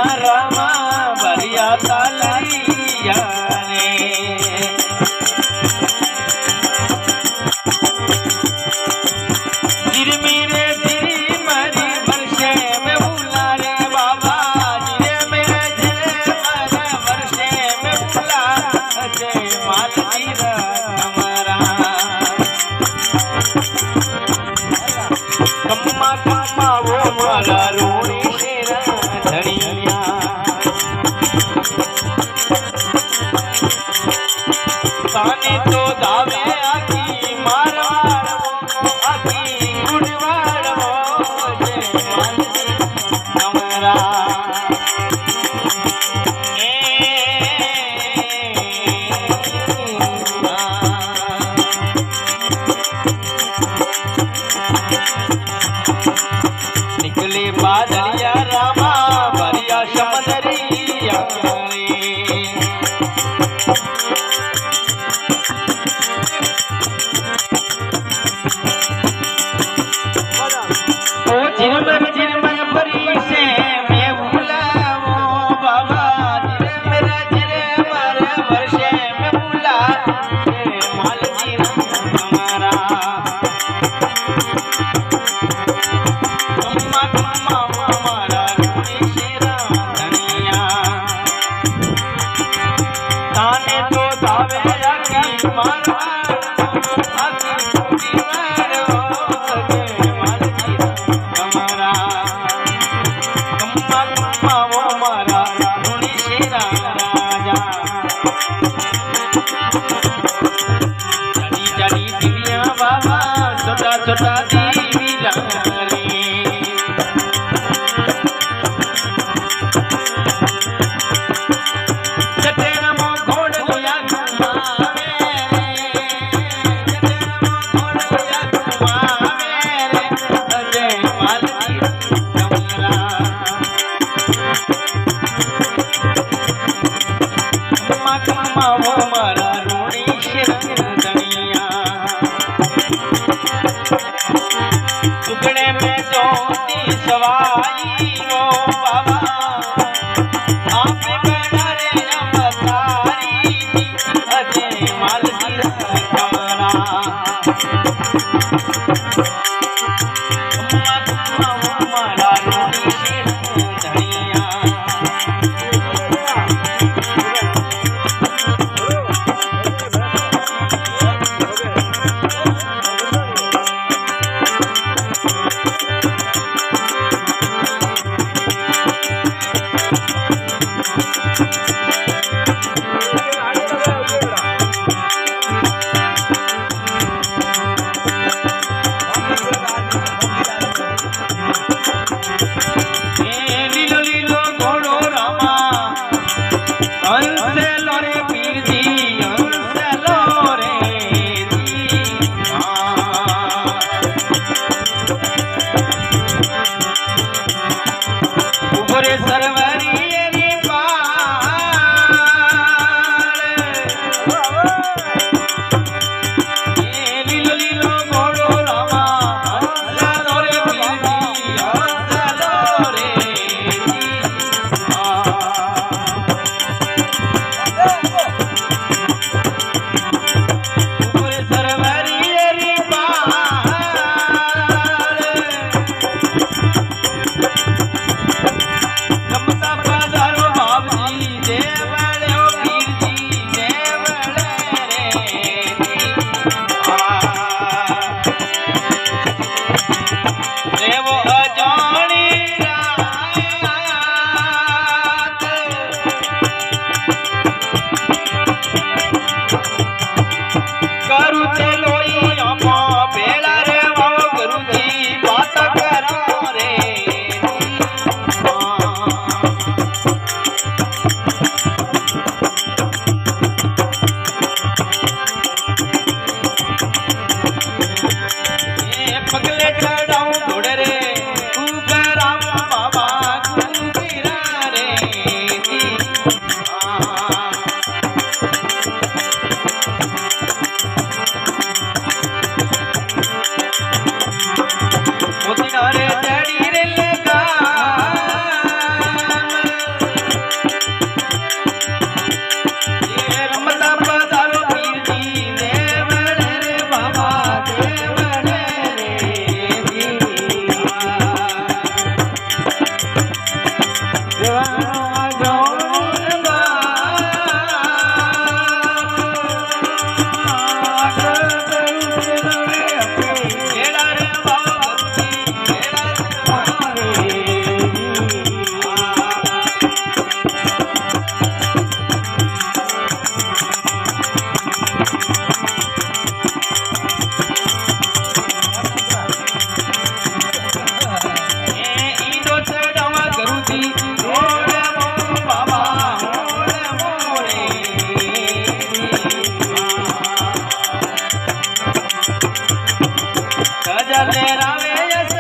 बादलिया रामा भरिया तालरिया रे जिरमी रे जिरी मरी वर्षे में भूला रे बाबा जिरे मेरे जिरे मरे वर्षे में भूला जय माल जीरा हमारा कम्मा कम्मा वो मारा रोड़ी शेरा धड़िया ताने तो दावे आकी मारवाड़ आकी गुड़वाड़ वो जय माल हमारा निकले बादलिया रामा भरिया समंदरिया ओ जिरमर जिरमर परी से मैं बुलाओ बाबा जिरमर जिरमर वर्षे में बुला माल जीरा हमारा कम्मा कम्मा हमारा रोड़ी शेरा धनिया ताने तो दावे आकी मारवाड़ आकी गुड़वाड़ माल जीरा हमारा कम्मा कम्मा वो हमारा रोड़ी शेरा राजा चली चली दिलिया बाबा छोटा छोटा दीवी रे जटेरा मो घोड़ गोया घुमावे रे जटेरा मो घोड़ गोया घुमावे रे जय माल जीरा हमारा कम्मा कम्मा वो हमारा रोड़ी शेरा धनिया टुकड़े में जोती सवाई ओ बाबा आप बना रे अवतारी अजय माल जीरा हमारा कम्मा कम्मा वो हमारा रोड़ी शेरा धनिया लीलो लीलो घोड़ो रामा हंसे लोरे पीर जी हंसे लोरे जी उभरे सरवरी री लीलो लीलो घोड़ो रामा हंसे लोरे पीर जी हंसे लोरे उभरे सरवरी री कमता पधारो बाबजी देवड़े ओ पीर जी देवड़े रे देवो अजानी रात करू चलोई अम्मा बेड़ा रे वो गुरुजी बात करो रे पगले चढ़ाऊं घोड़े रे राम बाबा गिरा रे मोती नारे जड़ी रे लगा जले रावे यस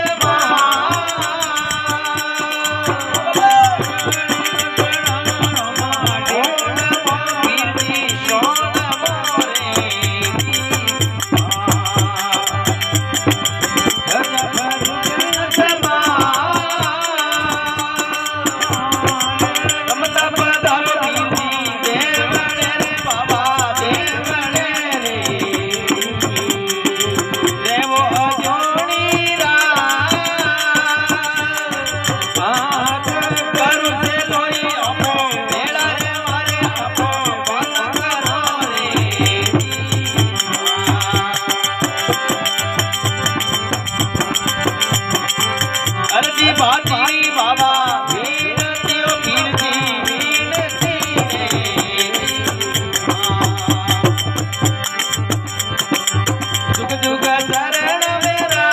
बाती बाबा वीरतियो वीरती वीरती जुग जुग शरण मेरा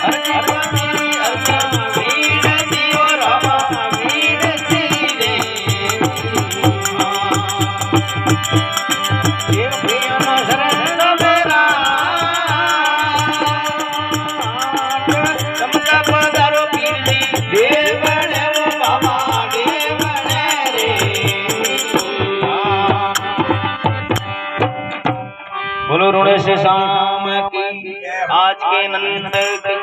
अर्जी बाती अर्जी वीरतियो रामा वीरती रे देव प्रियम शरण मेरा बोलो ऋणेश श्याम की आज के नंद की